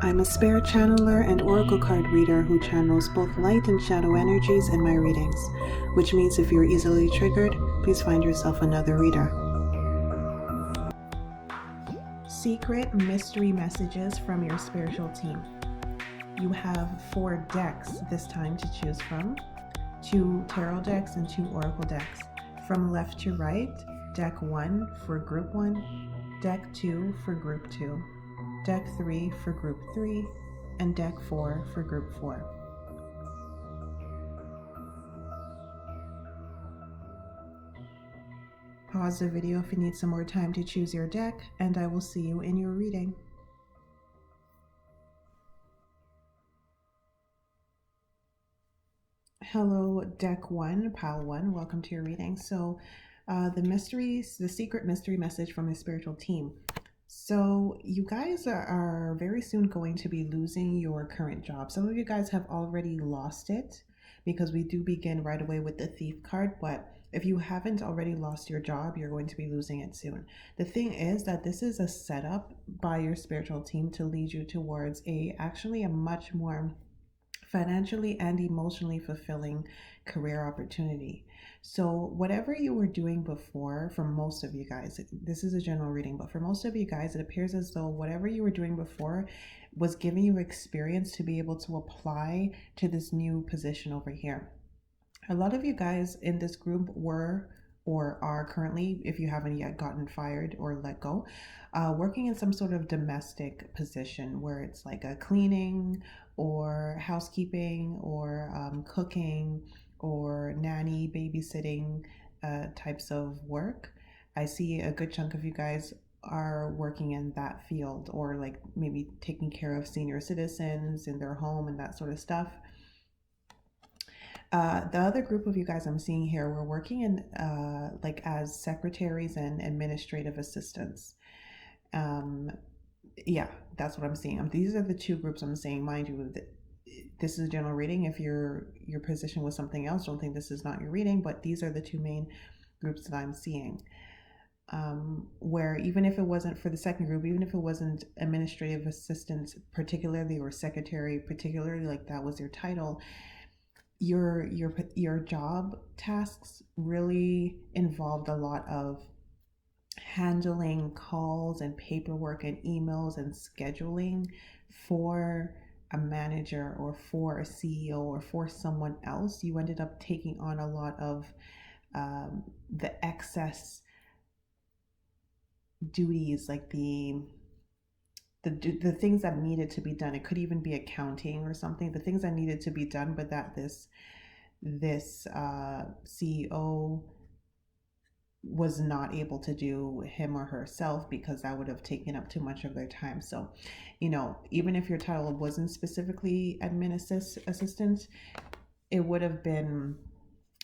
I'm a spirit channeler and oracle card reader who channels both light and shadow energies in my readings, which means if you're easily triggered, please find yourself another reader. Secret mystery messages from your spiritual team. You have 4 decks this time to choose from, 2 tarot decks and 2 oracle decks. From left to right, deck 1 for group 1, deck 2 for group 2, deck 3 for group 3, and deck 4 for group 4. Pause the video if you need some more time to choose your deck, and I will see you in your reading. Hello, deck 1, pile 1, welcome to your reading. So the secret mystery message from the spiritual team. So you guys are very soon going to be losing your current job. Some of you guys have already lost it because we do begin right away with the thief card. But if you haven't already lost your job, you're going to be losing it soon. The thing is that this is a setup by your spiritual team to lead you towards actually a much more financially and emotionally fulfilling career opportunity. So whatever you were doing before, for most of you guys, this is a general reading, but for most of you guys, it appears as though whatever you were doing before was giving you experience to be able to apply to this new position over here. A lot of you guys in this group were or are currently, if you haven't yet gotten fired or let go, working in some sort of domestic position where it's like a cleaning or housekeeping or cooking or nanny, babysitting types of work. I see a good chunk of you guys are working in that field, or like maybe taking care of senior citizens in their home and that sort of stuff. The other group of you guys I'm seeing here, we're working in like as secretaries and administrative assistants. Yeah, that's what I'm seeing. These are the 2 groups I'm seeing. Mind you, this is a general reading. If your position was something else, don't think this is not your reading, but these are the 2 main groups that I'm seeing. Where even if it wasn't for the second group, even if it wasn't administrative assistant particularly, or secretary particularly, like that was your title, your job tasks really involved a lot of handling calls and paperwork and emails and scheduling for a manager or for a CEO or for someone else. You ended up taking on a lot of the excess duties, like the things that needed to be done. It could even be accounting or something, the things that needed to be done, but that this CEO was not able to do him or herself because that would have taken up too much of their time. So, even if your title wasn't specifically admin assistant, it would have been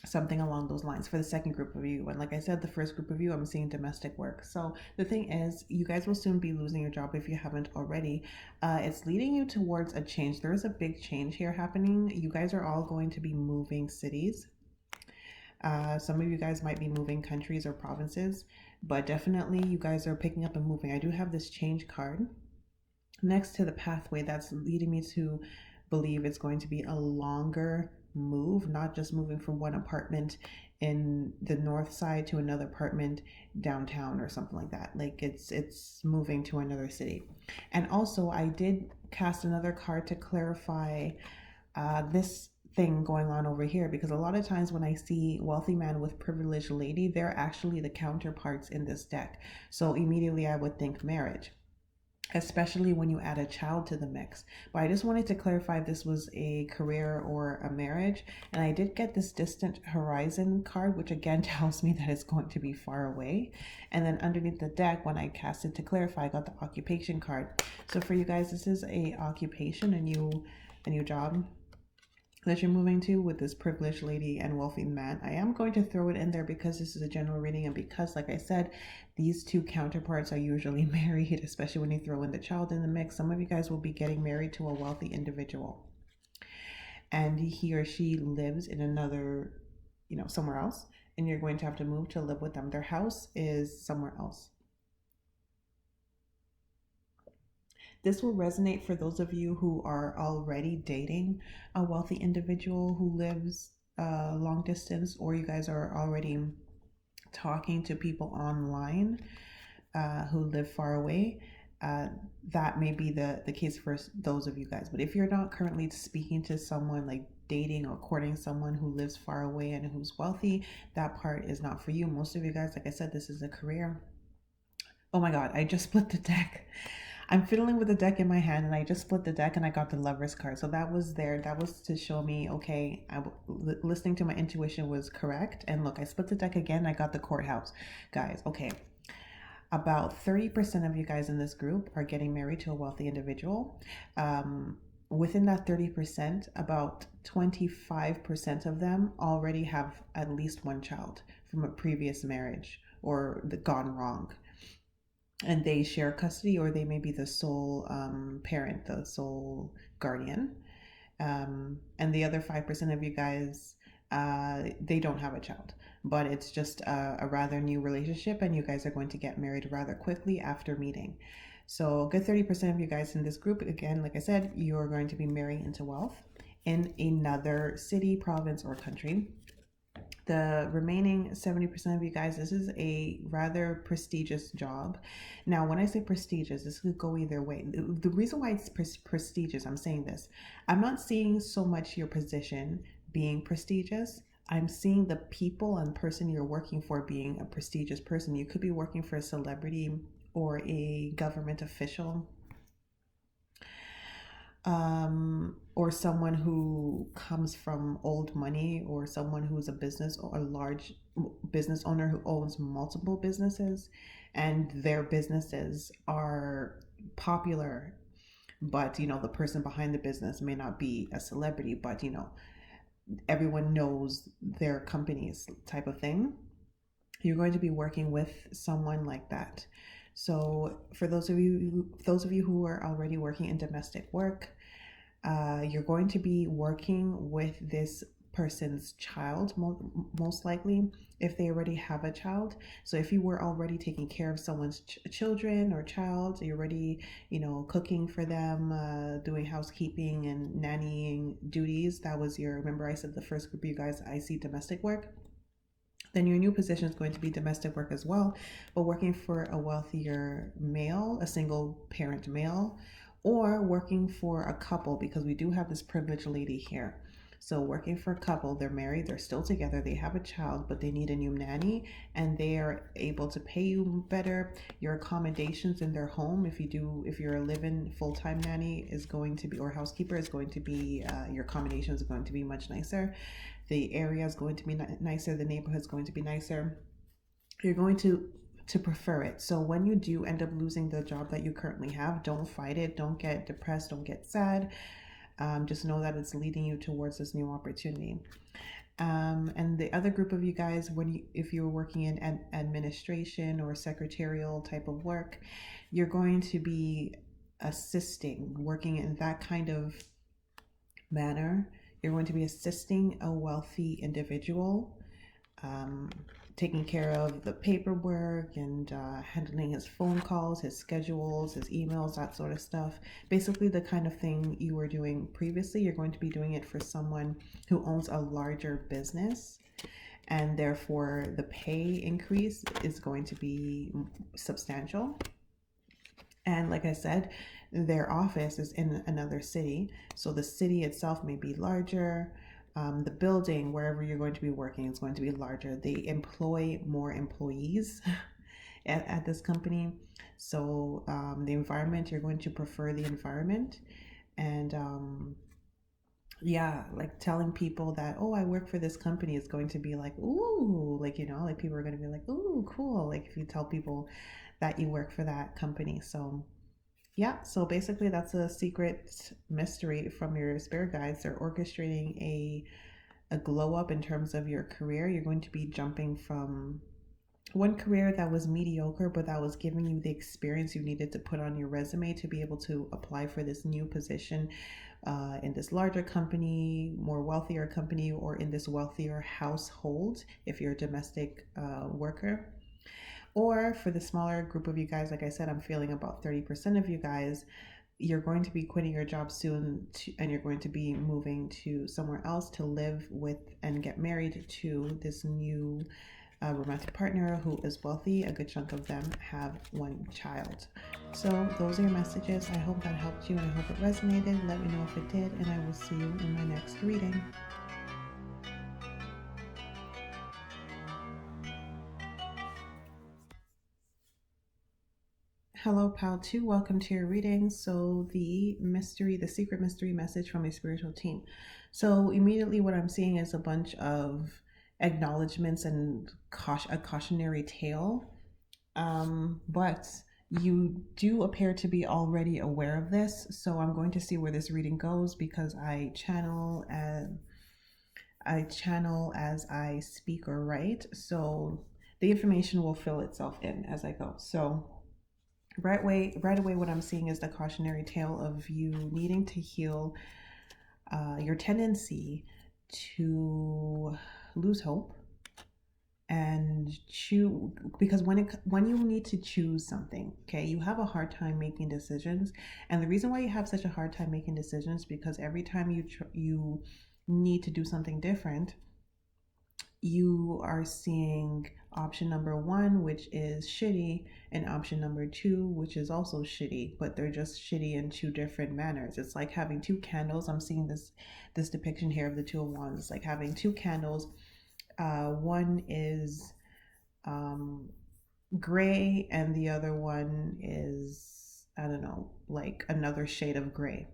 something along those lines for the second group of you. And like I said, the first group of you, I'm seeing domestic work. So the thing is, you guys will soon be losing your job if you haven't already. It's leading you towards a change. There is a big change here happening. You guys are all going to be moving cities. Some of you guys might be moving countries or provinces, but definitely you guys are picking up and moving. I do have this change card next to the pathway that's leading me to believe it's going to be a longer move, not just moving from one apartment in the north side to another apartment downtown or something like that. Like it's moving to another city. And also I did cast another card to clarify this thing going on over here, because a lot of times when I see wealthy man with privileged lady, they're actually the counterparts in this deck. So immediately I would think marriage, especially when you add a child to the mix. But I just wanted to clarify if this was a career or a marriage. And I did get this distant horizon card, which again tells me that it's going to be far away. And then underneath the deck, when I cast it to clarify, I got the occupation card. So for you guys, this is a occupation, a new job that you're moving to with this privileged lady and wealthy man. I am going to throw it in there because this is a general reading, and because, like I said, these 2 counterparts are usually married, especially when you throw in the child in the mix. Some of you guys will be getting married to a wealthy individual, and he or she lives in another, somewhere else, and you're going to have to move to live with them. Their house is somewhere else. This will resonate for those of you who are already dating a wealthy individual who lives long distance, or you guys are already talking to people online who live far away. Uh, that may be the case for those of you guys. But if you're not currently speaking to someone, like dating or courting someone who lives far away and who's wealthy, that part is not for you. Most of you guys, like I said, this is a career. Oh my God, I just split the deck. I'm fiddling with the deck in my hand and I just split the deck and I got the Lover's card. So that was there. That was to show me, okay, listening to my intuition was correct. And look, I split the deck again. I got the Courthouse. Guys, okay. About 30% of you guys in this group are getting married to a wealthy individual. Within that 30%, about 25% of them already have at least one child from a previous marriage or gone wrong, and they share custody, or they may be the sole parent, the sole guardian. And the other 5% of you guys, they don't have a child, but it's just a rather new relationship, and you guys are going to get married rather quickly after meeting. So, a good 30% of you guys in this group, again, like I said, you're going to be marrying into wealth in another city, province, or country. The remaining 70% of you guys, this is a rather prestigious job. Now, when I say prestigious, this could go either way. The reason why it's prestigious, I'm saying this, I'm not seeing so much your position being prestigious. I'm seeing the people and person you're working for being a prestigious person. You could be working for a celebrity or a government official, or someone who comes from old money, or someone who's a business or a large business owner who owns multiple businesses, and their businesses are popular, but the person behind the business may not be a celebrity, but everyone knows their companies, type of thing. You're going to be working with someone like that. So for those of you who are already working in domestic work, you're going to be working with this person's child, most likely, if they already have a child. So if you were already taking care of someone's children or child, you're already cooking for them, doing housekeeping and nannying duties. That was remember I said the first group of you guys, I see domestic work. Then your new position is going to be domestic work as well, but working for a wealthier male, a single parent male, or working for a couple, because we do have this privileged lady here. So working for a couple, they're married, they're still together, they have a child, but they need a new nanny, and they are able to pay you better. Your accommodations in their home, if you're a live-in full-time nanny, is going to be, or housekeeper, is going to be, your accommodations are going to be much nicer. The area is going to be nicer. The neighborhood is going to be nicer. You're going to prefer it. So when you do end up losing the job that you currently have, don't fight it. Don't get depressed. Don't get sad. Just know that it's leading you towards this new opportunity. And the other group of you guys, if you're working in administration or secretarial type of work, you're going to be assisting, working in that kind of manner. You're going to be assisting a wealthy individual, taking care of the paperwork and handling his phone calls, his schedules, his emails, that sort of stuff. Basically, the kind of thing you were doing previously, you're going to be doing it for someone who owns a larger business, and therefore the pay increase is going to be substantial. And like I said, their office is in another city. So the city itself may be larger. The building, wherever you're going to be working, is going to be larger. They employ more employees at this company. So the environment, you're going to prefer the environment. And yeah, like telling people that, oh, I work for this company is going to be like, ooh, like, like people are going to be like, ooh, cool. Like if you tell people that you work for that company. So yeah, so basically that's a secret mystery from your spirit guides. They're orchestrating a glow up in terms of your career. You're going to be jumping from one career that was mediocre, but that was giving you the experience you needed to put on your resume to be able to apply for this new position in this larger company, more wealthier company, or in this wealthier household if you're a domestic worker. Or for the smaller group of you guys, like I said, I'm feeling about 30% of you guys, you're going to be quitting your job soon and you're going to be moving to somewhere else to live with and get married to this new romantic partner who is wealthy. A good chunk of them have one child. So those are your messages. I hope that helped you and I hope it resonated. Let me know if it did, and I will see you in my next reading. Hello, pal 2. Welcome to your reading. So the secret mystery message from a spiritual team. So immediately what I'm seeing is a bunch of acknowledgments and a cautionary tale. But you do appear to be already aware of this. So I'm going to see where this reading goes because I channel as I speak or write. So the information will fill itself in as I go. So right away what I'm seeing is the cautionary tale of you needing to heal your tendency to lose hope and choose, because when you need to choose something, okay, you have a hard time making decisions. And the reason why you have such a hard time making decisions because every time you need to do something different, you are seeing option number 1, which is shitty, and option number 2, which is also shitty, but they're just shitty in 2 different manners. It's like having 2 candles. I'm seeing this depiction here of the 2 of Wands. It's like having 2 candles. One is gray, and the other one is, I don't know, like another shade of gray.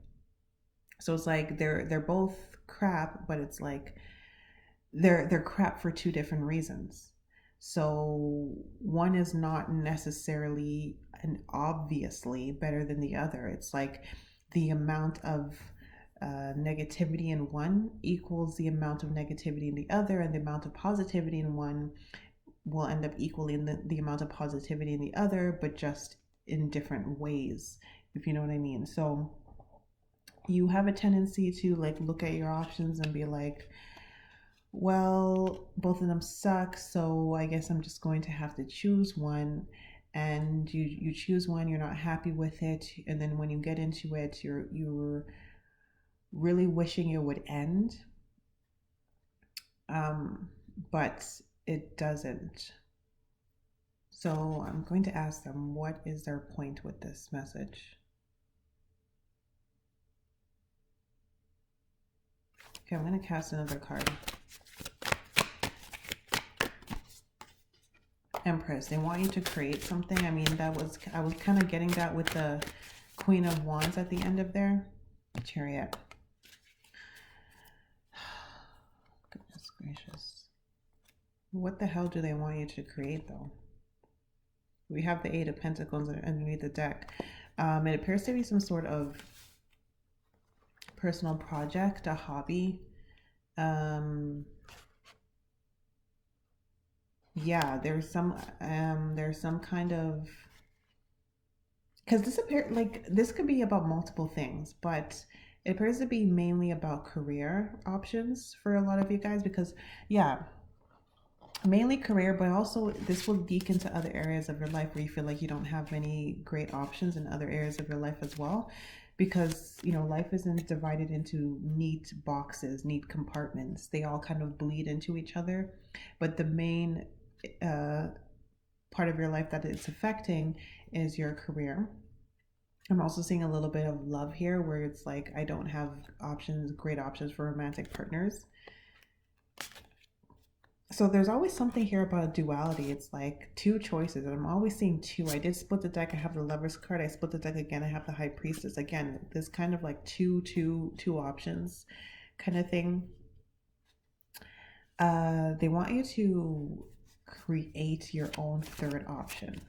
So it's like they're both crap, but it's like they're crap for 2 different reasons. So one is not necessarily and obviously better than the other. It's like the amount of negativity in one equals the amount of negativity in the other, and the amount of positivity in one will end up equaling the amount of positivity in the other, but just in different ways, if you know what I mean. So you have a tendency to like look at your options and be like, well, both of them suck, so I guess I'm just going to have to choose one. And you choose one, you're not happy with it, and then when you get into it, you're really wishing it would end, but it doesn't. So I'm going to ask them, what is their point with this message? Okay, I'm going to cast another card. Empress. They want you to create something. I mean, I was kind of getting that with the Queen of Wands at the end of there. Chariot. Goodness gracious. What the hell do they want you to create, though? We have the 8 of Pentacles underneath the deck. It appears to be some sort of personal project, a hobby. Yeah, there's some kind of, because this could be about multiple things, but it appears to be mainly about career options for a lot of you guys, because yeah, mainly career, but also this will leak into other areas of your life where you feel like you don't have many great options in other areas of your life as well, because you know, life isn't divided into neat boxes, neat compartments. They all kind of bleed into each other, but the main part of your life that it's affecting is your career. I'm also seeing a little bit of love here where it's like, I don't have great options for romantic partners. So there's always something here about duality. It's like 2 choices, and I'm always seeing 2. I did split the deck. I have the Lover's card. I split the deck again. I have the High Priestess. Again, this kind of like two options kind of thing. They want you to create your own 3rd option.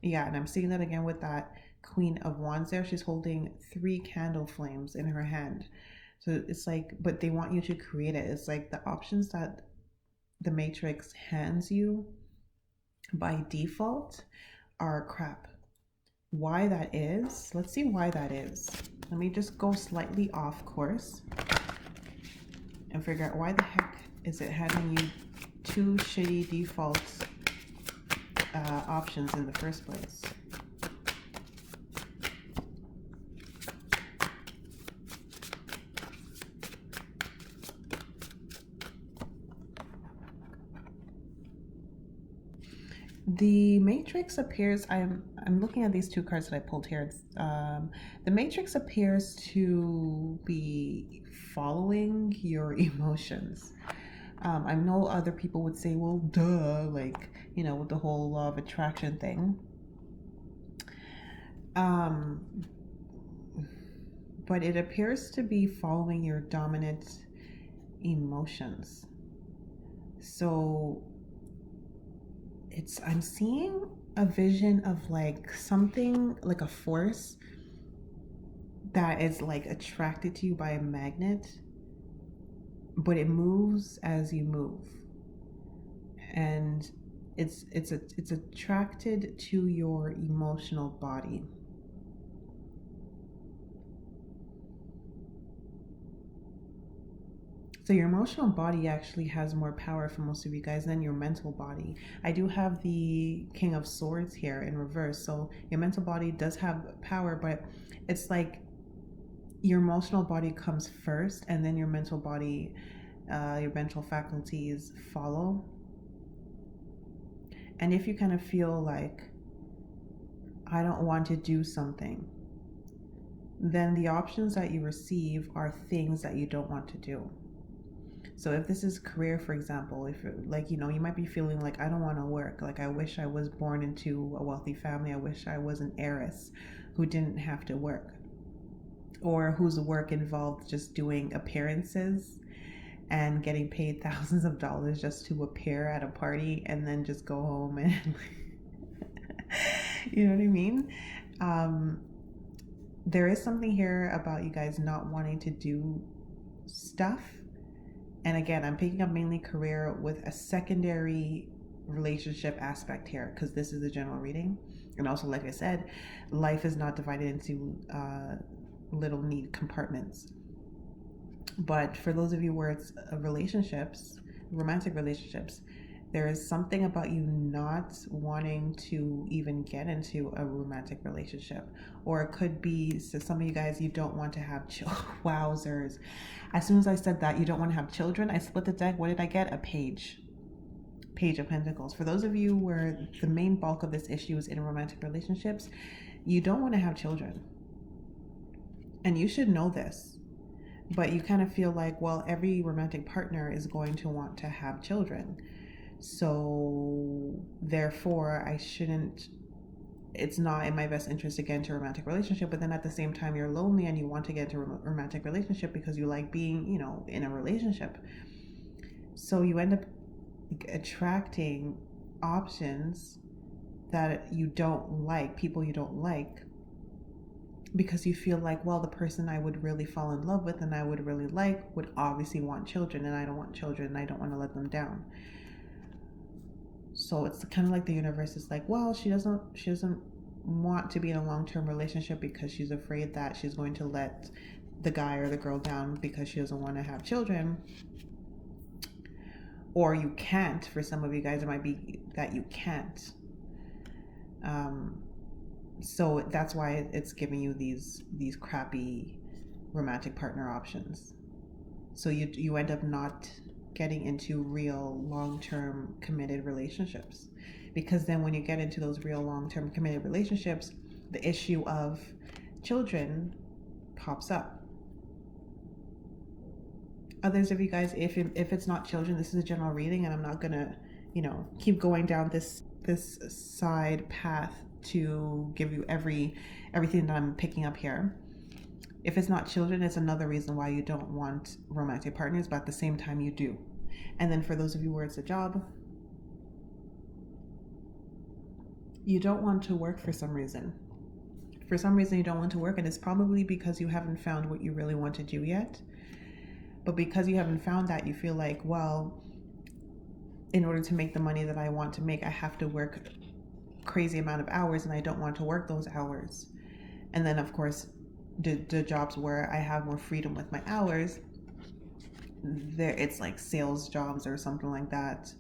Yeah, and I'm seeing that again with that Queen of Wands there. She's holding 3 candle flames in her hand. So it's like, but they want you to create it. It's like the options that the Matrix hands you by default are crap. Why that is, let's see why that is. Let me just go slightly off course and figure out why the heck is it handing you 2 shitty default options in the first place. The Matrix appears. I'm looking at these two cards that I pulled here. The Matrix appears to be following your emotions. I know other people would say, "Well, duh," like with the whole law of attraction thing. Um, but it appears to be following your dominant emotions. So I'm seeing a vision of like something like a force that is like attracted to you by a magnet, but it moves as you move, and it's attracted to your emotional body. So your emotional body actually has more power for most of you guys than your mental body. I do have the King of Swords here in reverse. So your mental body does have power, but it's like your emotional body comes first, and then your mental body, your mental faculties follow. And if you kind of feel like, I don't want to do something, then the options that you receive are things that you don't want to do. So if this is career, for example, if like you might be feeling like, I don't want to work, like I wish I was born into a wealthy family, I wish I was an heiress who didn't have to work, or whose work involved just doing appearances and getting paid thousands of dollars just to appear at a party and then just go home and you know what I mean? There is something here about you guys not wanting to do stuff. And again, I'm picking up mainly career with a secondary relationship aspect here, because this is a general reading. And also, like I said, life is not divided into little neat compartments. But for those of you where it's relationships, romantic relationships, there is something about you not wanting to even get into a romantic relationship. Or it could be, so some of you guys, you don't want to have wowzers. As soon as I said that, you don't want to have children, I split the deck. What did I get? A page of Pentacles. For those of you where the main bulk of this issue is in romantic relationships, you don't want to have children. And you should know this. But you kind of feel like, well, every romantic partner is going to want to have children. So therefore, it's not in my best interest to get into a romantic relationship. But then at the same time, you're lonely and you want to get into a romantic relationship because you like being, in a relationship. So you end up attracting options that you don't like, people you don't like, because you feel like, well, the person I would really fall in love with and I would really like would obviously want children, and I don't want children, and I don't want to let them down. So it's kind of like the universe is like, well, she doesn't want to be in a long-term relationship because she's afraid that she's going to let the guy or the girl down because she doesn't want to have children. Or you can't. For some of you guys, it might be that you can't. So that's why it's giving you these crappy romantic partner options. So you end up not getting into real long-term committed relationships, because then when you get into those real long-term committed relationships, the issue of children pops up. Others of you guys, if it's not children, this is a general reading, and I'm not gonna keep going down this side path to give you everything that I'm picking up here. If it's not children, it's another reason why you don't want romantic partners, but at the same time you do. And then for those of you where it's a job, you don't want to work for some reason. For some reason you don't want to work, and it's probably because you haven't found what you really want to do yet. But because you haven't found that, you feel like, well, in order to make the money that I want to make, I have to work crazy amount of hours, and I don't want to work those hours. And then of course the jobs where I have more freedom with my hours, there it's like sales jobs or something like that,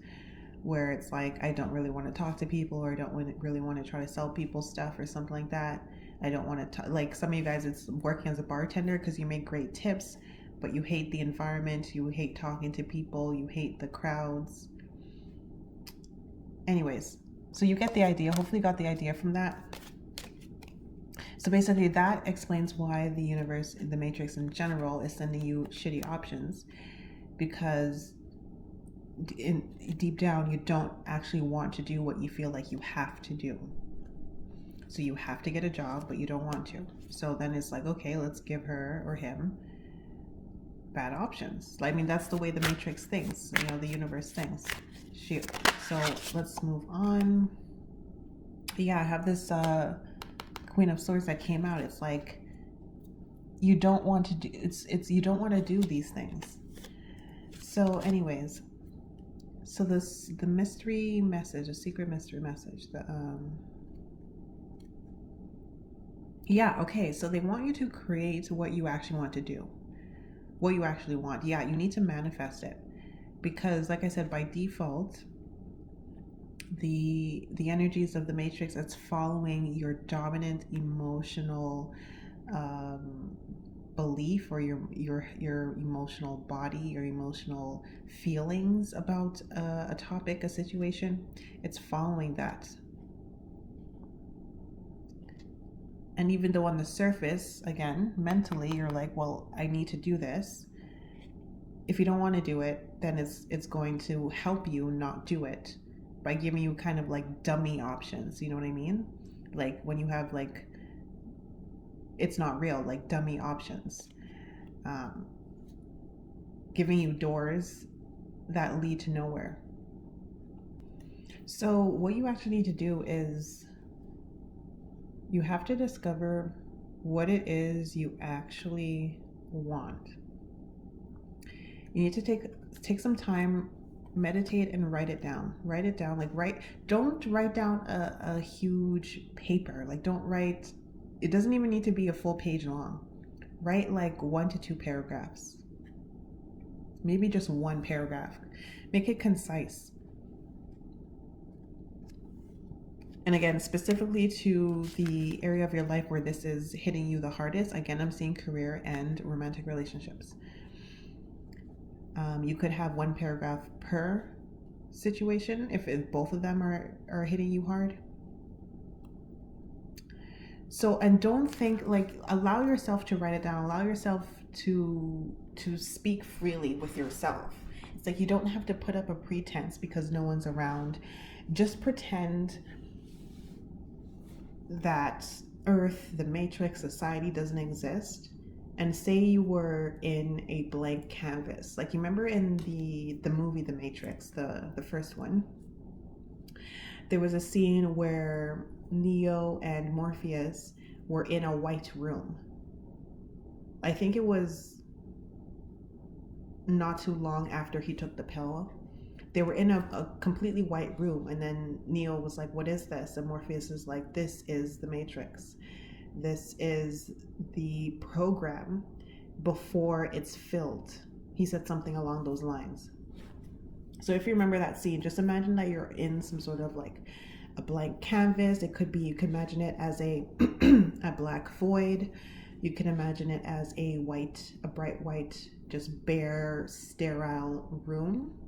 where it's like I don't really want to talk to people, or I don't really want to try to sell people stuff or something like that. I don't want to like some of you guys, it's working as a bartender because you make great tips, but you hate the environment, you hate talking to people, you hate the crowds. Anyways, So you get the idea. Hopefully you got the idea from that. So basically that explains why the universe, the matrix in general, is sending you shitty options, because deep down you don't actually want to do what you feel like you have to do. So you have to get a job, but you don't want to. So then it's like, okay, let's give her or him bad options. I mean, that's the way the matrix thinks, the universe thinks. Shoot. So let's move on. Yeah, I have this Queen of Swords that came out. It's like you don't want to do you don't want to do these things. So anyways, so the mystery message, a secret mystery message, yeah, okay, so they want you to create what you actually want to do, what you actually want. Yeah, you need to manifest it, because like I said, by default, the energies of the matrix, it's following your dominant emotional belief, or your emotional body, your emotional feelings about a topic, a situation. It's following that. And even though on the surface, again, mentally, you're like, well, I need to do this. If you don't want to do it, then it's going to help you not do it by giving you kind of like dummy options. You know what I mean? Like when you have like, it's not real, like dummy options. Giving you doors that lead to nowhere. So what you actually need to do is you have to discover what it is you actually want. You need to take some time, meditate, and write it down. Write it down. Don't write down a huge paper. Like, don't write, it doesn't even need to be a full page long. Write like 1 to 2 paragraphs. Maybe just 1 paragraph. Make it concise. And again, specifically to the area of your life where this is hitting you the hardest, again, I'm seeing career and romantic relationships. You could have 1 paragraph per situation if both of them are hitting you hard. So, and don't think, like, allow yourself to write it down. Allow yourself to speak freely with yourself. It's like you don't have to put up a pretense because no one's around. Just pretend that Earth, the matrix, society doesn't exist, and say you were in a blank canvas. Like, you remember in the movie The Matrix, the first one, there was a scene where Neo and Morpheus were in a white room. I think it was not too long after he took the pill. They were in a completely white room, and then Neo was like, what is this? And Morpheus is like, this is the Matrix. This is the program before it's filled. He said something along those lines. So if you remember that scene, just imagine that you're in some sort of like a blank canvas. It could be, you can imagine it as a a black void. You can imagine it as a bright white, just bare, sterile room.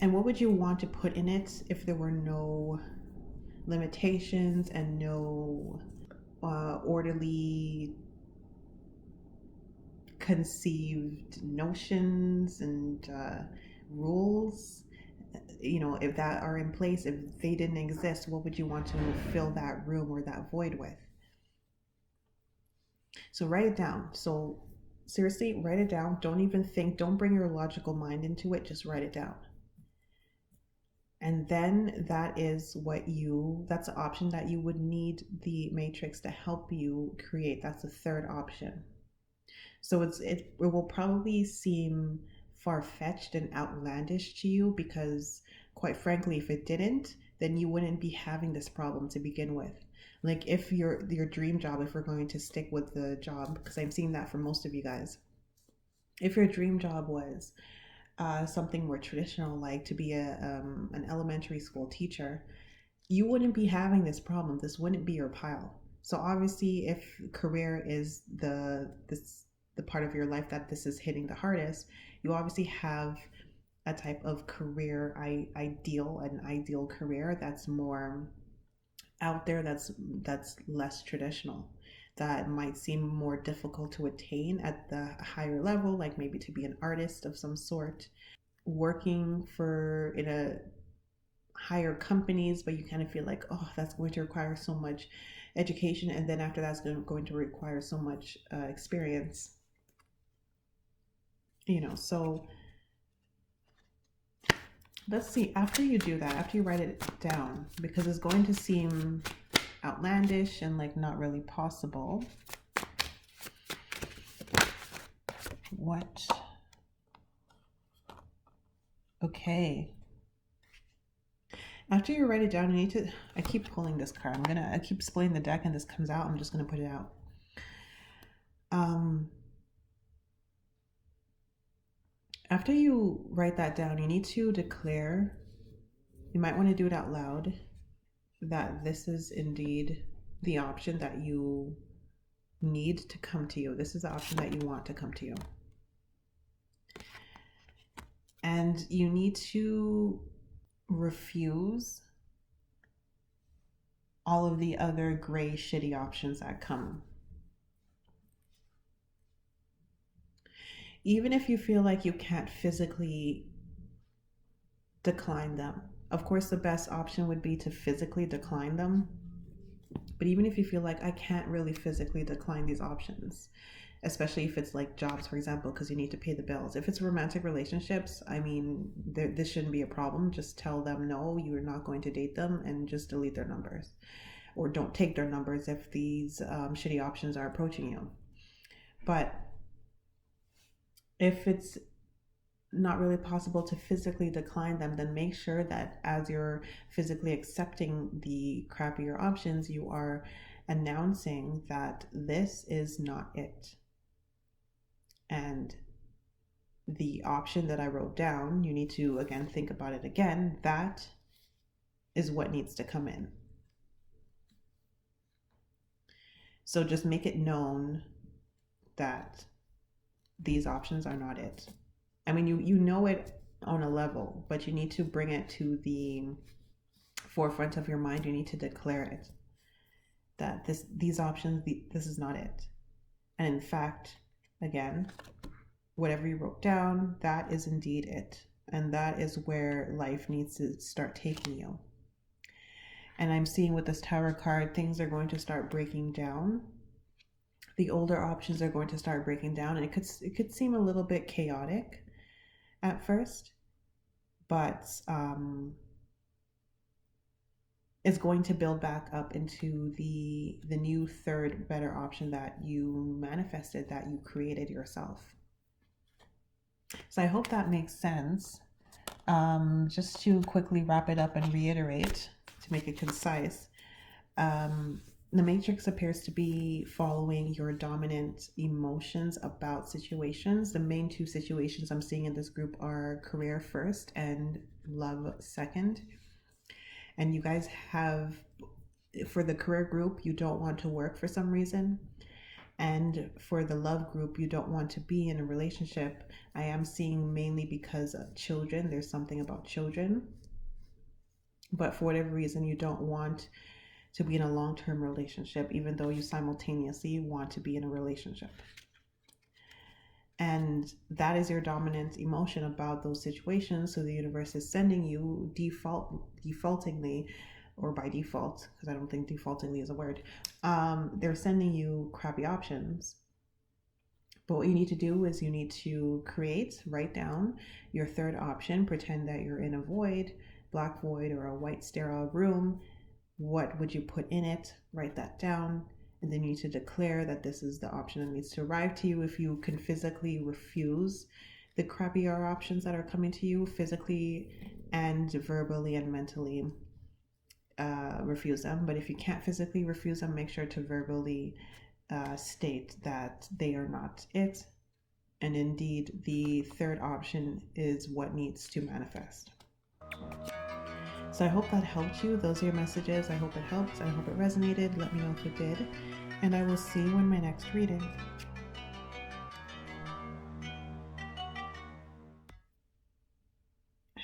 And what would you want to put in it if there were no limitations and no orderly conceived notions and rules? If that are in place, if they didn't exist, what would you want to fill that room or that void with? So write it down. So seriously, write it down. Don't even think, don't bring your logical mind into it, just write it down. And then that's the option that you would need the matrix to help you create. That's the third option. So it will probably seem far-fetched and outlandish to you, because quite frankly, if it didn't, then you wouldn't be having this problem to begin with. Like, if your dream job, if we're going to stick with the job, because I'm seeing that for most of you guys, if your dream job was something more traditional, like to be an elementary school teacher, you wouldn't be having this problem. This wouldn't be your pile. So obviously, if career is the part of your life that this is hitting the hardest, you obviously have a type of career, an ideal career that's more out there, that's less traditional, that might seem more difficult to attain at the higher level, like maybe to be an artist of some sort, working for in a higher companies, but you kind of feel like, oh, that's going to require so much education, and then after that's going to require so much experience, so let's see, after you do that, after you write it down, because it's going to seem outlandish and like not really possible, what, okay, after you write it down, you need to, I keep pulling this card, I keep splitting the deck and this comes out, I'm just gonna put it out. After you write that down, you need to declare, you might want to do it out loud, that this is indeed the option that you need to come to you. This is the option that you want to come to you. And you need to refuse all of the other gray, shitty options that come. Even if you feel like you can't physically decline them. Of course, the best option would be to physically decline them. But even if you feel like I can't really physically decline these options, especially if it's like jobs, for example, because you need to pay the bills. If it's romantic relationships, I mean, this shouldn't be a problem. Just tell them no, you're not going to date them, and just delete their numbers. Or don't take their numbers if these shitty options are approaching you. But if it's not really possible to physically decline them, then make sure that as you're physically accepting the crappier options, you are announcing that this is not it. And the option that I wrote down, you need to again think about it again, that is what needs to come in. So just make it known that these options are not it. I mean, you know it on a level, but you need to bring it to the forefront of your mind. You need to declare it, that these options, this is not it. And in fact, again, whatever you wrote down, that is indeed it. And that is where life needs to start taking you. And I'm seeing with this Tower card, things are going to start breaking down. The older options are going to start breaking down, and it could seem a little bit chaotic at first, but it's going to build back up into the new third better option that you manifested, that you created yourself. So I hope that makes sense. Just to quickly wrap it up and reiterate, to make it concise, the matrix appears to be following your dominant emotions about situations. The main two situations I'm seeing in this group are career first and love second. And you guys have, for the career group, you don't want to work for some reason. And for the love group, you don't want to be in a relationship. I am seeing mainly because of children. There's something about children. But for whatever reason, you don't want to be in a long-term relationship, even though you simultaneously want to be in a relationship. And that is your dominant emotion about those situations. So the universe is sending you defaultingly, or by default, because I don't think defaultingly is a word, they're sending you crappy options. But what you need to do is you need to write down your third option, pretend that you're in a void, black void, or a white sterile room. What would you put in it? Write that down. And then you need to declare that this is the option that needs to arrive to you. If you can physically refuse the crappier options that are coming to you, physically and verbally and mentally refuse them. But if you can't physically refuse them, make sure to verbally state that they are not it. And indeed, the third option is what needs to manifest. So I hope that helped you. Those are your messages. I hope it helped. I hope it resonated. Let me know if it did. And I will see you in my next reading.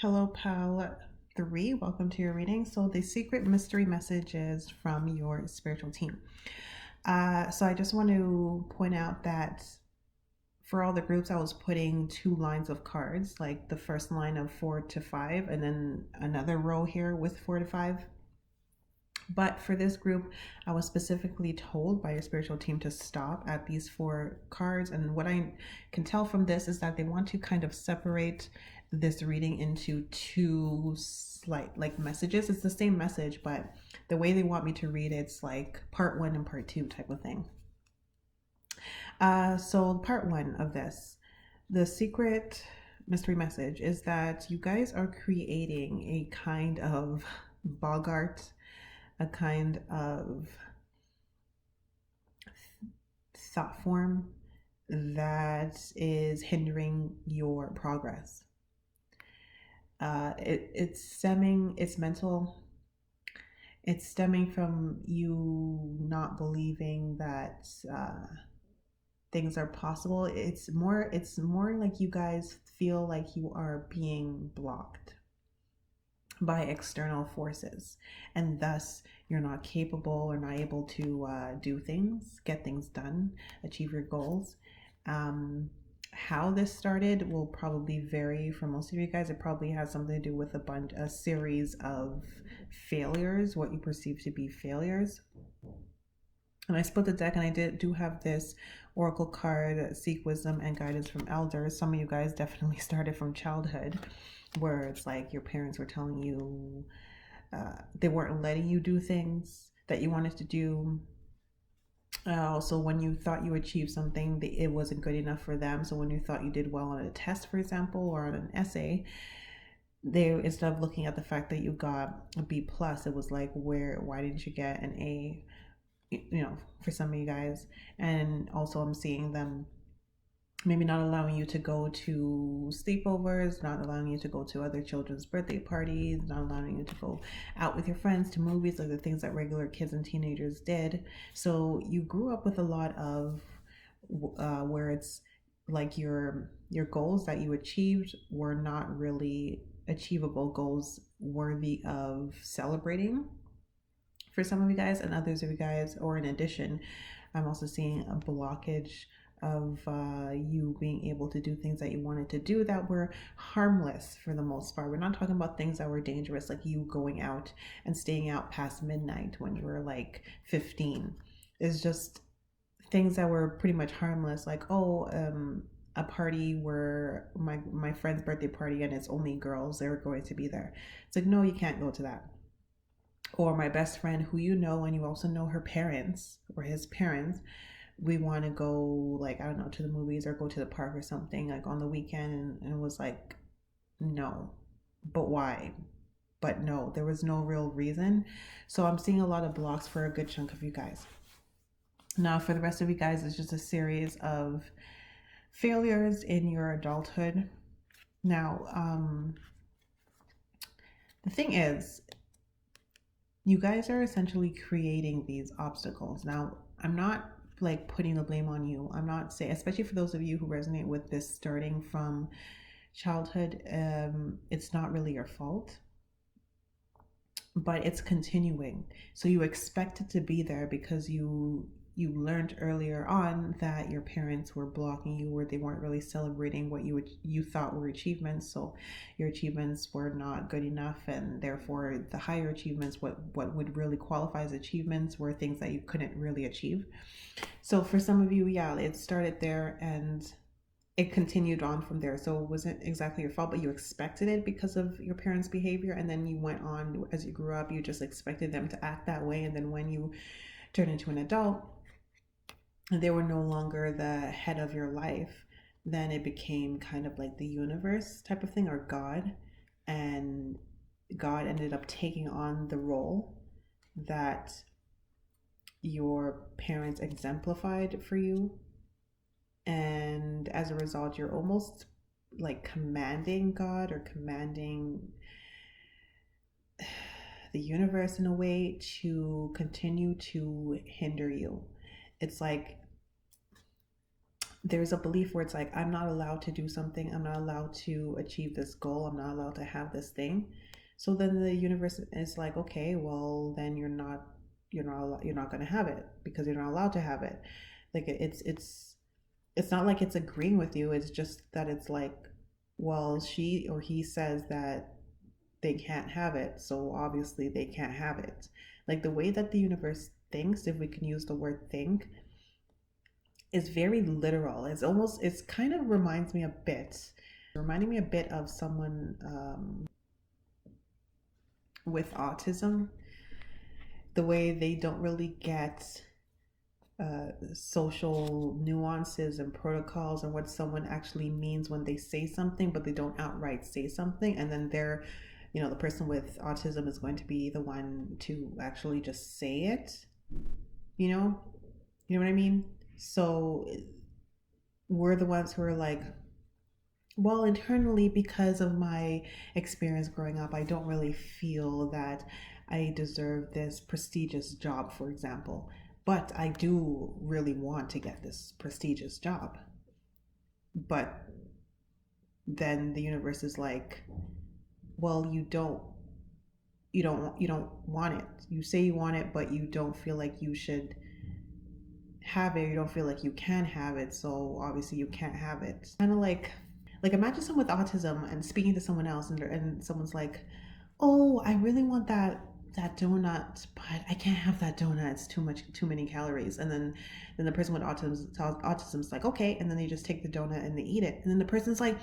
Hello, pal 3. Welcome to your reading. So, the secret mystery messages from your spiritual team. So, I just want to point out that for all the groups, I was putting two lines of cards, like the first line of 4 to 5, and then another row here with 4 to 5. But for this group, I was specifically told by your spiritual team to stop at these 4 cards. And what I can tell from this is that they want to kind of separate this reading into two slight like messages. It's the same message, but the way they want me to read it's like part 1 and part 2 type of thing. So part 1 of this, the secret mystery message is that you guys are creating a kind of bogart, a kind of thought form that is hindering your progress. It's mental. It's stemming from you not believing that things are possible. It's more like you guys feel like you are being blocked by external forces, and thus you're not capable or not able to do things, get things done, achieve your goals. How this started will probably vary for most of you guys. It probably has something to do with a series of failures, what you perceive to be failures. And I split the deck, and I do have this oracle card, seek wisdom and guidance from elders. Some of you guys definitely started from childhood, where it's like your parents were telling you they weren't letting you do things that you wanted to do. Also, when you thought you achieved something, it wasn't good enough for them. So when you thought you did well on a test, for example, or on an essay, they, instead of looking at the fact that you got a B+, it was like, why didn't you get an A? For some of you guys. And also I'm seeing them maybe not allowing you to go to sleepovers, not allowing you to go to other children's birthday parties, not allowing you to go out with your friends to movies, like the things that regular kids and teenagers did. So you grew up with a lot of where it's like your goals that you achieved were not really achievable goals worthy of celebrating for some of you guys, and others of you guys, or in addition, I'm also seeing a blockage of you being able to do things that you wanted to do that were harmless for the most part. We're not talking about things that were dangerous, like you going out and staying out past midnight when you were like 15. It's just things that were pretty much harmless, like a party where my friend's birthday party and it's only girls, they're going to be there. It's like, no, you can't go to that. Or my best friend who you know and you also know her parents or his parents, we want to go, like, I don't know, to the movies or go to the park or something like on the weekend, and it was like, no. But why? But no, there was no real reason. So I'm seeing a lot of blocks for a good chunk of you guys. Now for the rest of you guys, it's just a series of failures in your adulthood. Now the thing is, you guys are essentially creating these obstacles. Now, I'm not like putting the blame on you. I'm not saying, especially for those of you who resonate with this starting from childhood, it's not really your fault, but it's continuing. So you expect it to be there because you learned earlier on that your parents were blocking you, or they weren't really celebrating what you thought were achievements. So your achievements were not good enough, and therefore the higher achievements, what would really qualify as achievements, were things that you couldn't really achieve. So for some of you, yeah, it started there and it continued on from there. So it wasn't exactly your fault, but you expected it because of your parents' behavior, and then you went on as you grew up, you just expected them to act that way. And then when you turned into an adult, they were no longer the head of your life, then it became kind of like the universe type of thing, or God. And God ended up taking on the role that your parents exemplified for you. And as a result, you're almost like commanding God or commanding the universe in a way to continue to hinder you. It's like there's a belief where it's like, I'm not allowed to do something, I'm not allowed to achieve this goal, I'm not allowed to have this thing. So then the universe is like, okay, well then you're not going to have it because you're not allowed to have it. Like it's not like it's agreeing with you, it's just that it's like, well, she or he says that they can't have it, so obviously they can't have it. Like the way that the universe thinks, if we can use the word think, is very literal. It's kind of reminds me a bit, reminding me a bit of someone with autism, the way they don't really get social nuances and protocols and what someone actually means when they say something, but they don't outright say something. And then they're, the person with autism is going to be the one to actually just say it, you know? You know what I mean? So we're the ones who are like, well, internally, because of my experience growing up, I don't really feel that I deserve this prestigious job, for example. But I do really want to get this prestigious job. But then the universe is like, well, you don't want it. You say you want it, but you don't feel like you should have it. You don't feel like you can have it, so obviously you can't have it. Kind of like imagine someone with autism and speaking to someone else, and someone's like, oh, I really want that donut, but I can't have that donut, it's too many calories. And then the person with autism's like, okay, and then they just take the donut and they eat it, and then the person's like,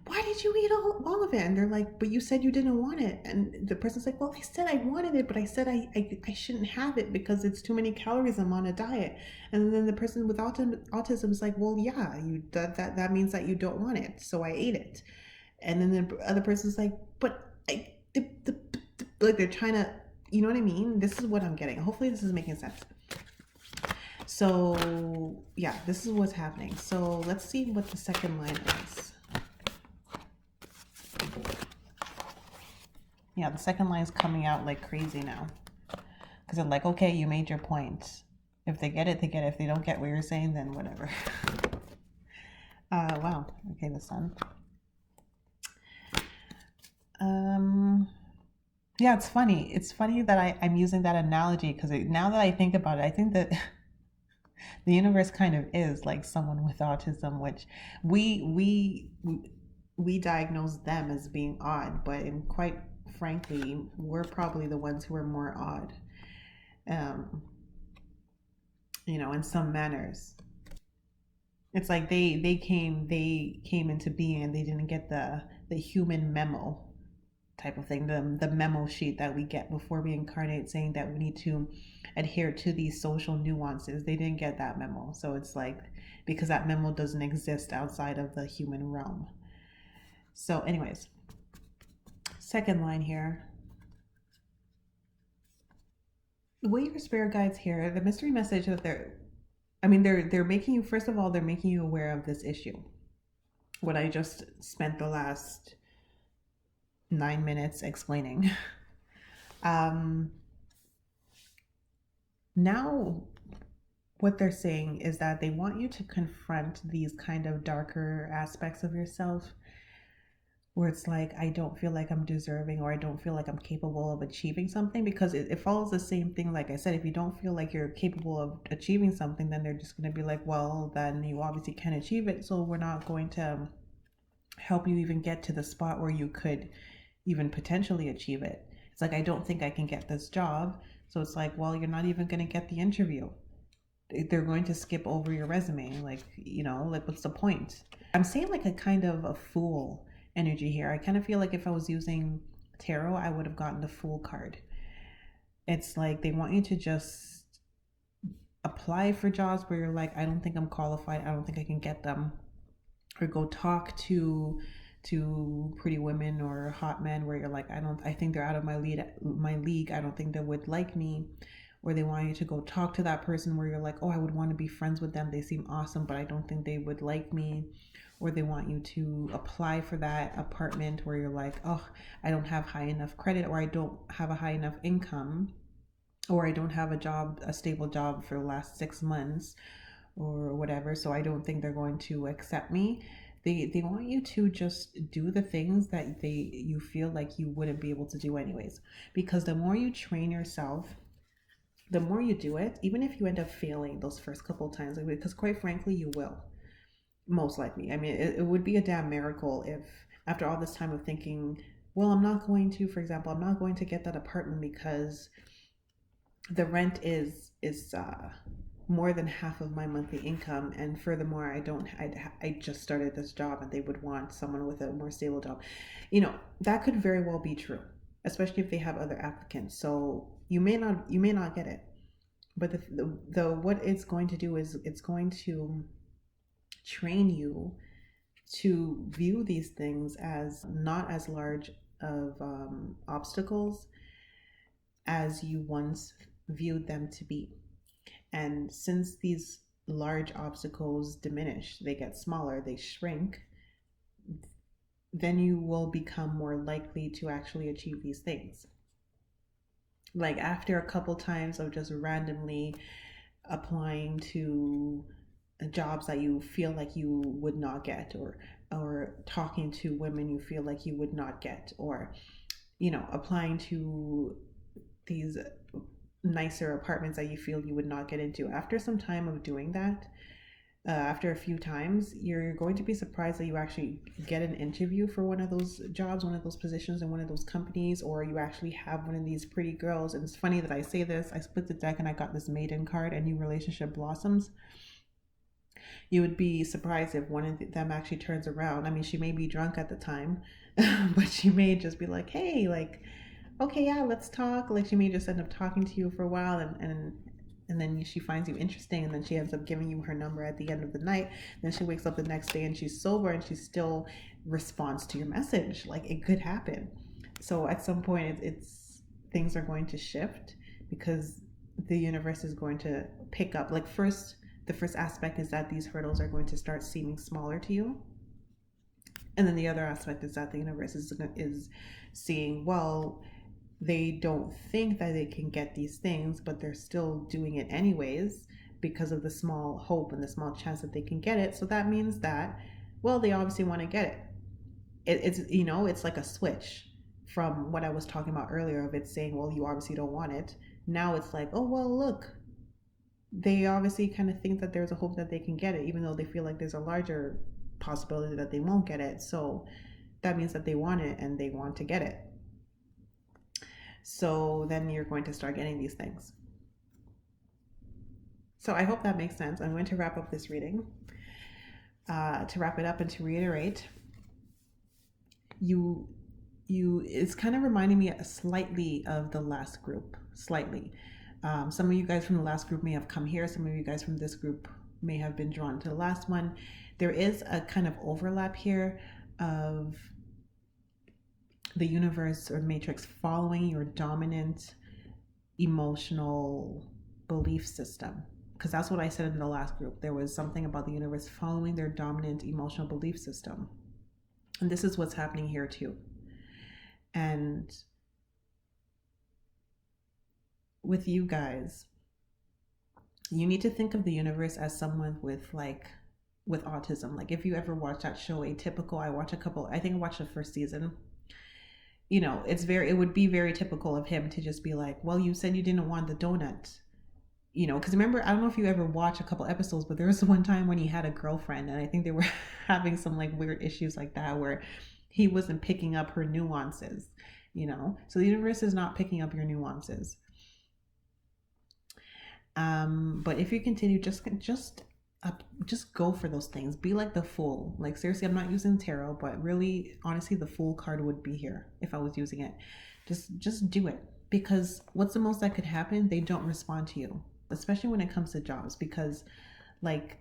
why did you eat all of it? And they're like, but you said you didn't want it. And the person's like, well, I said I wanted it, but I said I shouldn't have it because it's too many calories, I'm on a diet. And then the person with autism is like, well, yeah, that means that you don't want it, so I ate it. And then the other person's like, but like they're trying to, you know what I mean? This is what I'm getting. Hopefully this is making sense. So yeah, this is what's happening. So let's see what the second line is. Yeah, the second line is coming out like crazy now. Because I'm like, okay, you made your point. If they get it, they get it. If they don't get what you're saying, then whatever. Wow. Okay, the sun. Yeah, it's funny. It's funny that I'm using that analogy because now that I think about it, I think that the universe kind of is like someone with autism, which we diagnose them as being odd, but quite frankly, we're probably the ones who are more odd, in some manners. It's like they came into being and they didn't get the human memo type of thing, the memo sheet that we get before we incarnate, saying that we need to adhere to these social nuances. They didn't get that memo, so it's like, because that memo doesn't exist outside of the human realm. So anyways, second line here. The way your spirit guides here, the mystery message that they're making you, first of all, they're making you aware of this issue. What I just spent the last 9 minutes explaining. Now what they're saying is that they want you to confront these kind of darker aspects of yourself, where it's like, I don't feel like I'm deserving, or I don't feel like I'm capable of achieving something, because it follows the same thing. Like I said, if you don't feel like you're capable of achieving something, then they're just going to be like, well, then you obviously can't achieve it, so we're not going to help you even get to the spot where you could even potentially achieve it. It's like, I don't think I can get this job, so it's like, well, you're not even going to get the interview. They're going to skip over your resume. Like, like, what's the point? I'm saying like a kind of a fool energy here. I kind of feel like if I was using tarot, I would have gotten the Fool card. It's like they want you to just apply for jobs where you're like, I don't think I'm qualified, I don't think I can get them, or go talk to pretty women or hot men where you're like, I think they're out of my league, I don't think they would like me. Or they want you to go talk to that person where you're like, oh, I would want to be friends with them, they seem awesome, but I don't think they would like me. Or they want you to apply for that apartment where you're like, oh, I don't have high enough credit, or I don't have a high enough income, or I don't have a stable job for the last 6 months, or whatever, so I don't think they're going to accept me. They want you to just do the things that you feel like you wouldn't be able to do anyways, because the more you train yourself, the more you do it, even if you end up failing those first couple of times, like, because quite frankly you will, most likely. I mean, it would be a damn miracle if after all this time of thinking, well, I'm not going to, for example, I'm not going to get that apartment because the rent is more than half of my monthly income, and furthermore, I just started this job and they would want someone with a more stable job. That could very well be true, especially if they have other applicants. So you may not get it. But the what it's going to do is it's going to train you to view these things as not as large of obstacles as you once viewed them to be. And since these large obstacles diminish, they get smaller, they shrink, then you will become more likely to actually achieve these things. Like after a couple times of just randomly applying to jobs that you feel like you would not get, or talking to women you feel like you would not get, or applying to these nicer apartments that you feel you would not get into. After some time of doing that, after a few times, you're going to be surprised that you actually get an interview for one of those jobs, one of those positions in one of those companies, or you actually have one of these pretty girls. And it's funny that I say this. I split the deck and I got this maiden card, and new relationship blossoms. You would be surprised if one of them actually turns around. I mean, she may be drunk at the time, but she may just be like, hey, like, okay, yeah, let's talk. Like, she may just end up talking to you for a while, and then she finds you interesting, and then she ends up giving you her number at the end of the night. Then she wakes up the next day and she's sober and she still responds to your message. Like, it could happen. So at some point, it's things are going to shift, because the universe is going to pick up. Like, the first aspect is that these hurdles are going to start seeming smaller to you. And then the other aspect is that the universe is seeing, well, they don't think that they can get these things, but they're still doing it anyways because of the small hope and the small chance that they can get it. So that means that, well, they obviously want to get it. It's like a switch from what I was talking about earlier of it saying, well, you obviously don't want it. Now it's like, oh, well, look, they obviously kind of think that there's a hope that they can get it, even though they feel like there's a larger possibility that they won't get it. So that means that they want it and they want to get it. So then you're going to start getting these things. So I hope that makes sense. I'm going to wrap up this reading. To wrap it up and to reiterate, it's kind of reminding me slightly of the last group, slightly. Some of you guys from the last group may have come here. Some of you guys from this group may have been drawn to the last one. There is a kind of overlap here of the universe or matrix following your dominant emotional belief system. Because that's what I said in the last group. There was something about the universe following their dominant emotional belief system. And this is what's happening here too. And with you guys, you need to think of the universe as someone with autism. Like, if you ever watch that show Atypical, I think I watched the first season. It would be very typical of him to just be like, well, you said you didn't want the donut. Because remember, I don't know if you ever watched a couple episodes, but there was one time when he had a girlfriend, and I think they were having some like weird issues like that, where he wasn't picking up her nuances, So the universe is not picking up your nuances. But if you continue, just go for those things. Be like the Fool. Like, seriously, I'm not using tarot, but really, honestly, the Fool card would be here if I was using it. Just do it, because what's the most that could happen? They don't respond to you, especially when it comes to jobs, because like,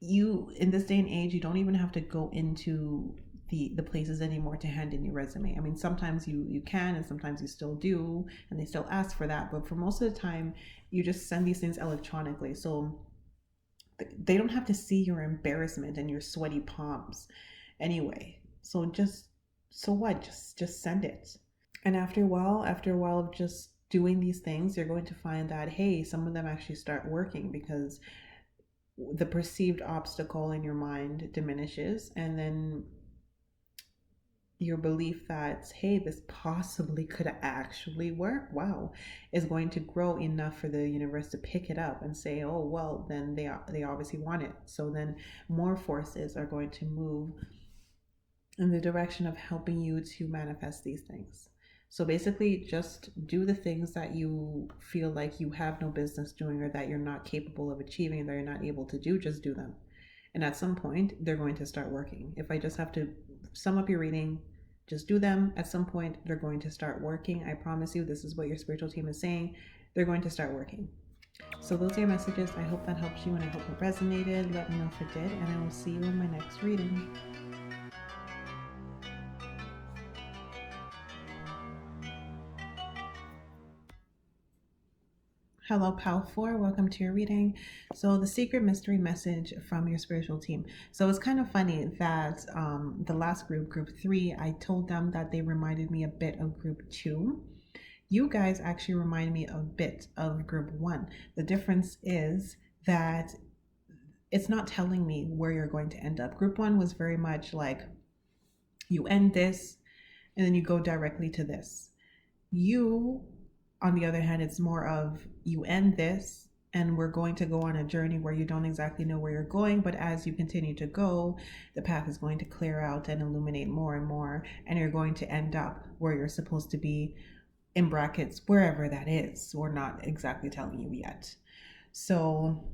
you in this day and age, you don't even have to go into the places anymore to hand in your resume. I mean, sometimes you can, and sometimes you still do, and they still ask for that, but for most of the time you just send these things electronically, so they don't have to see your embarrassment and your sweaty palms anyway. So what, just send it. And after a while of just doing these things, you're going to find that, hey, some of them actually start working because the perceived obstacle in your mind diminishes, and then your belief that, hey, this possibly could actually work, wow, is going to grow enough for the universe to pick it up and say, oh well, then they obviously want it. So then more forces are going to move in the direction of helping you to manifest these things. So basically, just do the things that you feel like you have no business doing, or that you're not capable of achieving, that you're not able to do, just do them. And at some point, they're going to start working. If I just have to sum up your reading, just do them. At some point, they're going to start working. I promise you, this is what your spiritual team is saying. They're going to start working. So those are your messages. I hope that helps you, and I hope it resonated. Let me know if it did, and I will see you in my next reading. Hello, Pal 4. Welcome to your reading. So, the secret mystery message from your spiritual team. So, it's kind of funny that the last group, group 3, I told them that they reminded me a bit of group 2. You guys actually remind me a bit of group 1. The difference is that it's not telling me where you're going to end up. Group 1 was very much like you end this and then you go directly to this. You, on the other hand, it's more of you end this and we're going to go on a journey where you don't exactly know where you're going, but as you continue to go, the path is going to clear out and illuminate more and more, and you're going to end up where you're supposed to be, in brackets, wherever that is. We're not exactly telling you yet. So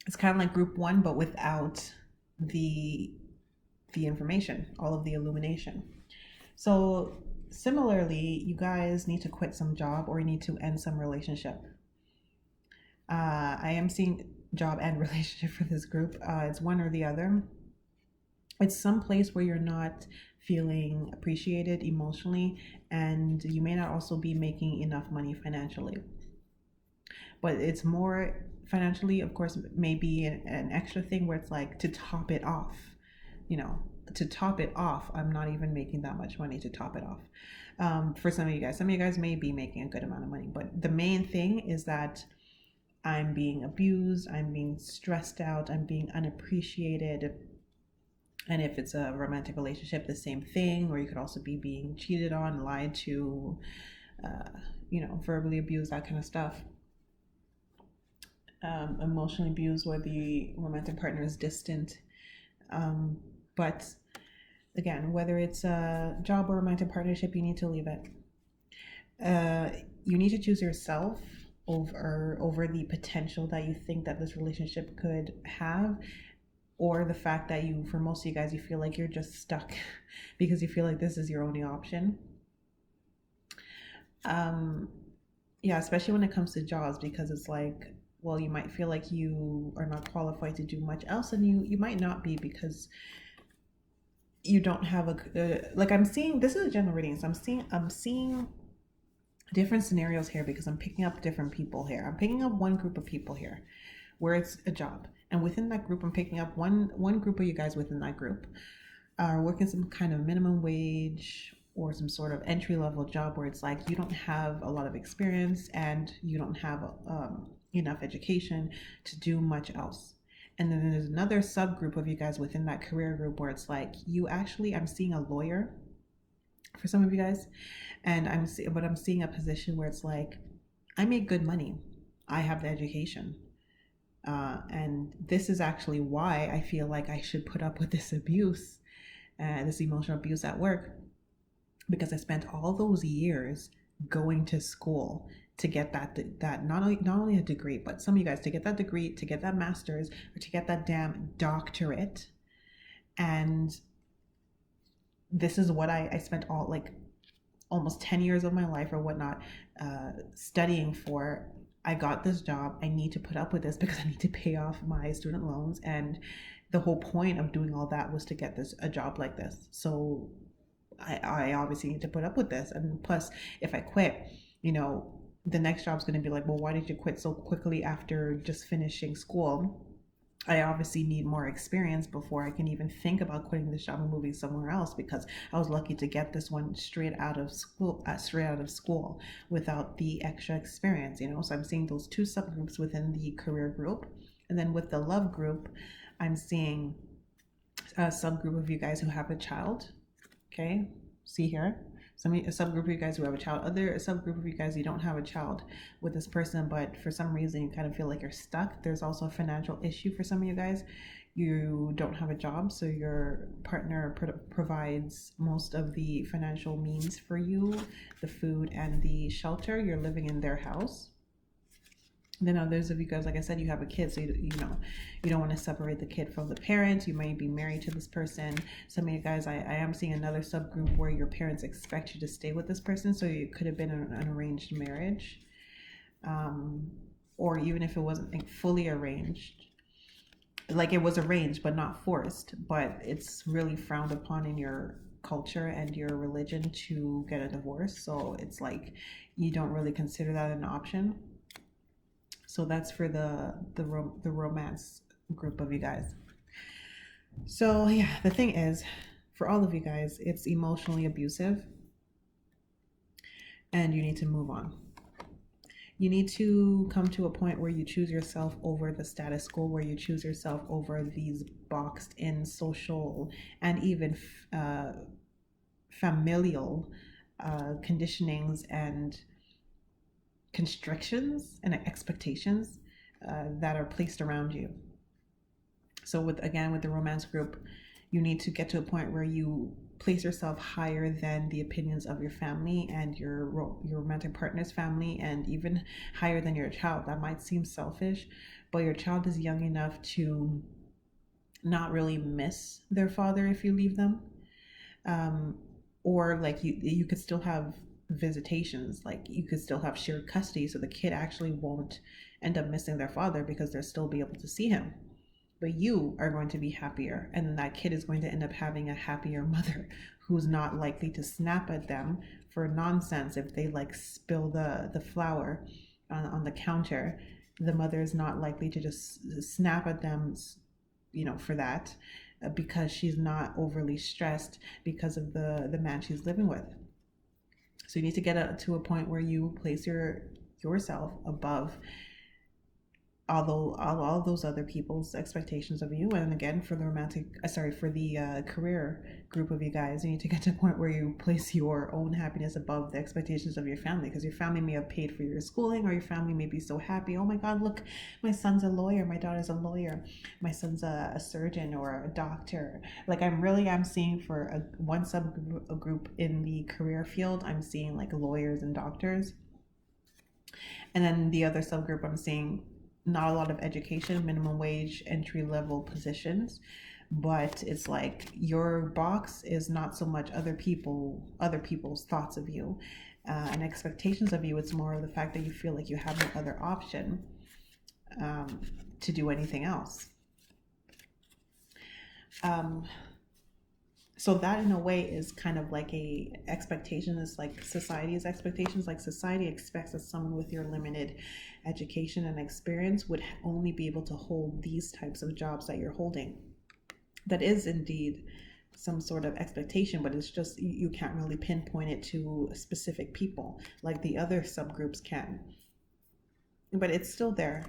it's kind of like group 1, but without the information, all of the illumination. So similarly, you guys need to quit some job, or you need to end some relationship. I am seeing job and relationship for this group. It's one or the other. It's some place where you're not feeling appreciated emotionally, and you may not also be making enough money financially. But it's more financially, of course, maybe an extra thing where it's like to top it off, you know, to top it off. I'm not even making that much money to top it off. For some of you guys may be making a good amount of money, but the main thing is that I'm being abused, I'm being stressed out, I'm being unappreciated. And if it's a romantic relationship, the same thing, or you could also be being cheated on, lied to, verbally abused, that kind of stuff. Emotionally abused, where the romantic partner is distant. But again, whether it's a job or romantic partnership, you need to leave it. You need to choose yourself over the potential that you think that this relationship could have, or the fact that for most of you guys, you feel like you're just stuck because you feel like this is your only option. Yeah, especially when it comes to jobs, because it's like, well, you might feel like you are not qualified to do much else, and you might not be, because you don't have like, I'm seeing, this is a general reading, so I'm seeing different scenarios here, because I'm picking up different people here. I'm picking up one group of people here where it's a job, and within that group, I'm picking up one group of you guys within that group are working some kind of minimum wage or some sort of entry-level job where it's like you don't have a lot of experience and you don't have enough education to do much else. And then there's another subgroup of you guys within that career group where it's like I'm seeing a lawyer for some of you guys, and I'm seeing a position where it's like, I make good money, I have the education, and this is actually why I feel like I should put up with this abuse, this emotional abuse at work, because I spent all those years going to school to get that not only a degree, but some of you guys, to get that degree, to get that master's, or to get that damn doctorate. And this is what I spent all, like, almost 10 years of my life or whatnot studying for. I got this job. I need to put up with this because I need to pay off my student loans. And the whole point of doing all that was to get a job like this. So I obviously need to put up with this. And plus, if I quit, the next job's going to be like, well, why did you quit so quickly after just finishing school? I obviously need more experience before I can even think about quitting this job and moving somewhere else, because I was lucky to get this one straight out of school without the extra experience, you know. So I'm seeing those two subgroups within the career group. And then with the love group, I'm seeing a subgroup of you guys who have a child. Okay, see here. A subgroup of you guys who have a child, other subgroup of you guys you don't have a child with this person, but for some reason you kind of feel like you're stuck. There's also a financial issue for some of you guys. You don't have a job, so your partner provides most of the financial means for you, the food and the shelter. You're living in their house. Then others of you guys, like I said, you have a kid, so you know you don't want to separate the kid from the parents. You might be married to this person. Some of you guys, I am seeing another subgroup where your parents expect you to stay with this person, so it could have been an arranged marriage, or even if it wasn't like fully arranged, like it was arranged but not forced, but it's really frowned upon in your culture and your religion to get a divorce. So it's like you don't really consider that an option. So that's for the romance group of you guys. So yeah, the thing is, for all of you guys, it's emotionally abusive, and you need to move on. You need to come to a point where you choose yourself over the status quo, where you choose yourself over these boxed in social and even familial conditionings and constrictions and expectations that are placed around you. So with the romance group, you need to get to a point where you place yourself higher than the opinions of your family and your romantic partner's family, and even higher than your child. That might seem selfish, but your child is young enough to not really miss their father if you leave them, or like you could still have visitations, like you could still have shared custody, so the kid actually won't end up missing their father because they'll still be able to see him. But you are going to be happier, and then that kid is going to end up having a happier mother who's not likely to snap at them for nonsense. If they like spill the flour on the counter, the mother is not likely to just snap at them, you know, for that, because she's not overly stressed because of the man she's living with. So you need to get to a point where you place yourself above all those other people's expectations of you. And again, for the career group of you guys, you need to get to a point where you place your own happiness above the expectations of your family, because your family may have paid for your schooling, or your family may be so happy, oh my god, look, my son's a lawyer, my daughter's a lawyer, my son's a surgeon or a doctor. Like I'm seeing for one subgroup in the career field, I'm seeing like lawyers and doctors. And then the other subgroup, I'm seeing not a lot of education, minimum wage, entry level positions, but it's like your box is not so much other people's thoughts of you and expectations of you. It's more of the fact that you feel like you have no other option to do anything else. So that in a way is kind of like a expectation. Is like society's expectations. Like society expects that someone with your limited education and experience would only be able to hold these types of jobs that you're holding. That is indeed some sort of expectation, but it's just you can't really pinpoint it to specific people like the other subgroups can. But it's still there.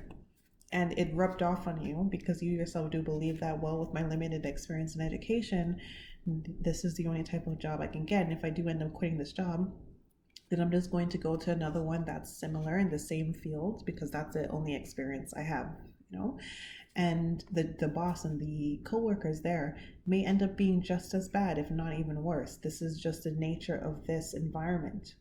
And it rubbed off on you because you yourself do believe that, well, with my limited experience in education, this is the only type of job I can get. And if I do end up quitting this job, then I'm just going to go to another one that's similar in the same field, because that's the only experience I have, you know. And the boss and the coworkers there may end up being just as bad, if not even worse. This is just the nature of this environment.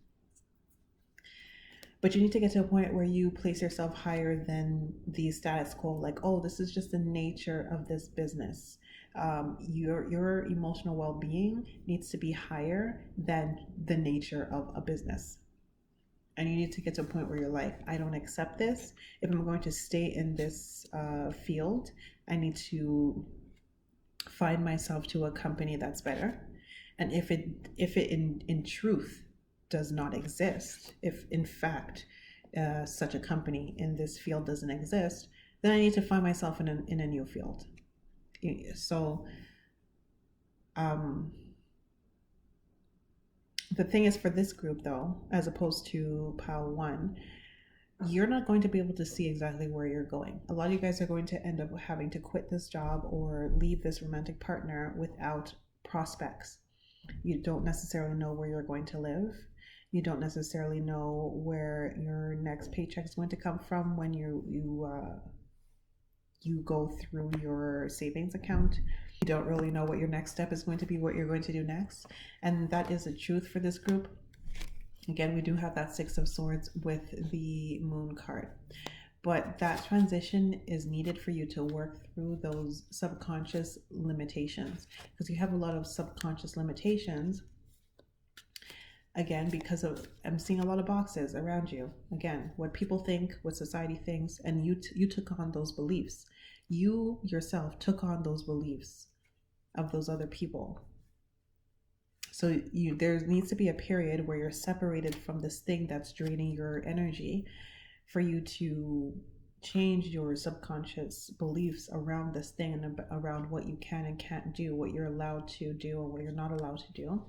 But you need to get to a point where you place yourself higher than the status quo. Like, oh, this is just the nature of this business. Your emotional well-being needs to be higher than the nature of a business. And you need to get to a point where you're like, I don't accept this. If I'm going to stay in this field, I need to find myself to a company that's better. And if it in truth does not exist, if in fact such a company in this field doesn't exist, then I need to find myself in a new field. So um, the thing is, for this group though, as opposed to pile one, you're not going to be able to see exactly where you're going. A lot of you guys are going to end up having to quit this job or leave this romantic partner without prospects. You don't necessarily know where you're going to live. You don't necessarily know where your next paycheck is going to come from when you go through your savings account. You don't really know what your next step is going to be, what you're going to do next. And that is the truth for this group. Again, we do have that Six of Swords with the Moon card. But that transition is needed for you to work through those subconscious limitations, because you have a lot of subconscious limitations. Again, because of, I'm seeing a lot of boxes around you. Again, what people think, what society thinks, and you took on those beliefs. You yourself took on those beliefs of those other people. So there needs to be a period where you're separated from this thing that's draining your energy, for you to change your subconscious beliefs around this thing and around what you can and can't do, what you're allowed to do and what you're not allowed to do,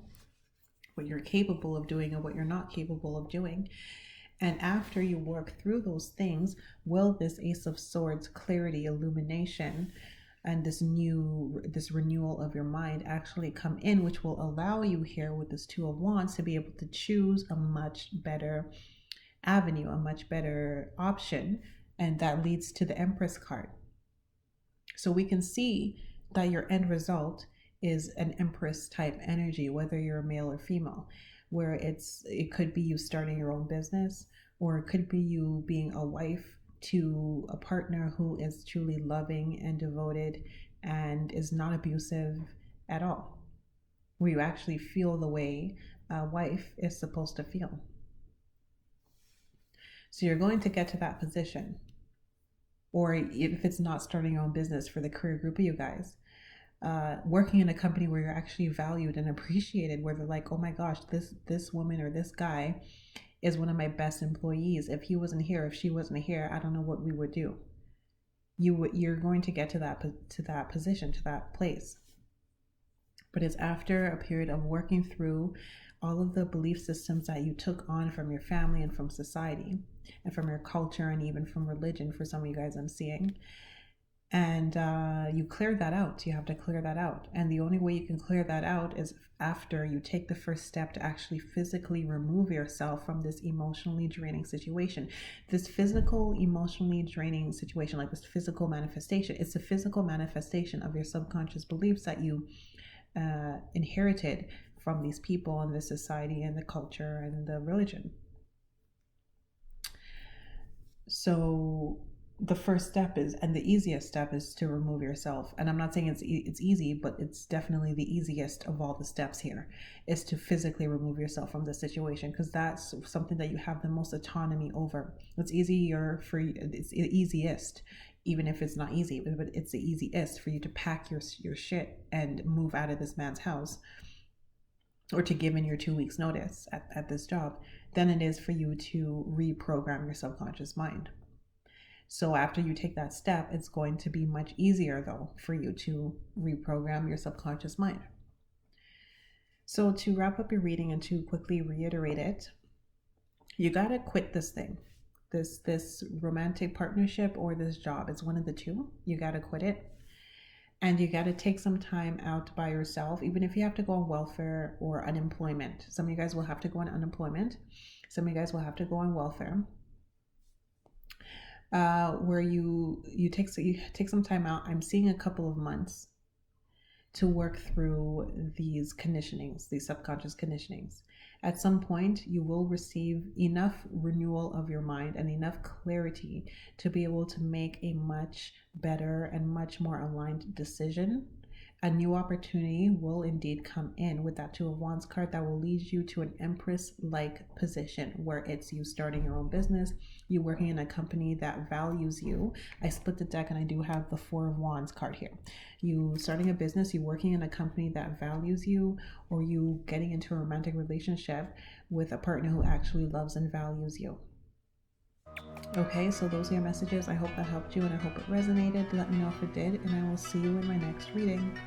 what you're capable of doing and what you're not capable of doing. And after you work through those things, will this Ace of Swords clarity, illumination, and this renewal of your mind actually come in, which will allow you here with this Two of Wands to be able to choose a much better avenue, a much better option, and that leads to the Empress card. So we can see that your end result is an Empress type energy, whether you're male or female, where it could be you starting your own business, or it could be you being a wife to a partner who is truly loving and devoted and is not abusive at all, where you actually feel the way a wife is supposed to feel. So you're going to get to that position. Or if it's not starting your own business, for the career group of you guys, working in a company where you're actually valued and appreciated, where they're like, oh my gosh, this woman or this guy is one of my best employees. If he wasn't here, if she wasn't here, I don't know what we would do. You're going to get to that position, to that place. But it's after a period of working through all of the belief systems that you took on from your family and from society and from your culture and even from religion, for some of you guys I'm seeing. And you clear that out. You have to clear that out. And the only way you can clear that out is after you take the first step to actually physically remove yourself from this emotionally draining situation. This physical, emotionally draining situation, like this physical manifestation, it's a physical manifestation of your subconscious beliefs that you inherited from these people and the society and the culture and the religion. So the first step is, and the easiest step is, to remove yourself. And I'm not saying it's easy, but it's definitely the easiest of all the steps here, is to physically remove yourself from the situation, because that's something that you have the most autonomy over. It's easier for you, it's the easiest, even if it's not easy, but it's the easiest for you to pack your shit and move out of this man's house, or to give in your 2 weeks notice at this job, than it is for you to reprogram your subconscious mind. So after you take that step, it's going to be much easier though for you to reprogram your subconscious mind. So to wrap up your reading and to quickly reiterate it, you got to quit this thing, this romantic partnership or this job. It's one of the two. You got to quit it. And you got to take some time out by yourself, even if you have to go on welfare or unemployment. Some of you guys will have to go on unemployment. Some of you guys will have to go on welfare. Where you take some time out. I'm seeing a couple of months to work through these conditionings, these subconscious conditionings. At some point, you will receive enough renewal of your mind and enough clarity to be able to make a much better and much more aligned decision. A new opportunity will indeed come in with that Two of Wands card that will lead you to an Empress-like position, where it's you starting your own business, you working in a company that values you. I split the deck and I do have the Four of Wands card here. You starting a business, you working in a company that values you, or you getting into a romantic relationship with a partner who actually loves and values you. Okay, so those are your messages. I hope that helped you and I hope it resonated. Let me know if it did, and I will see you in my next reading.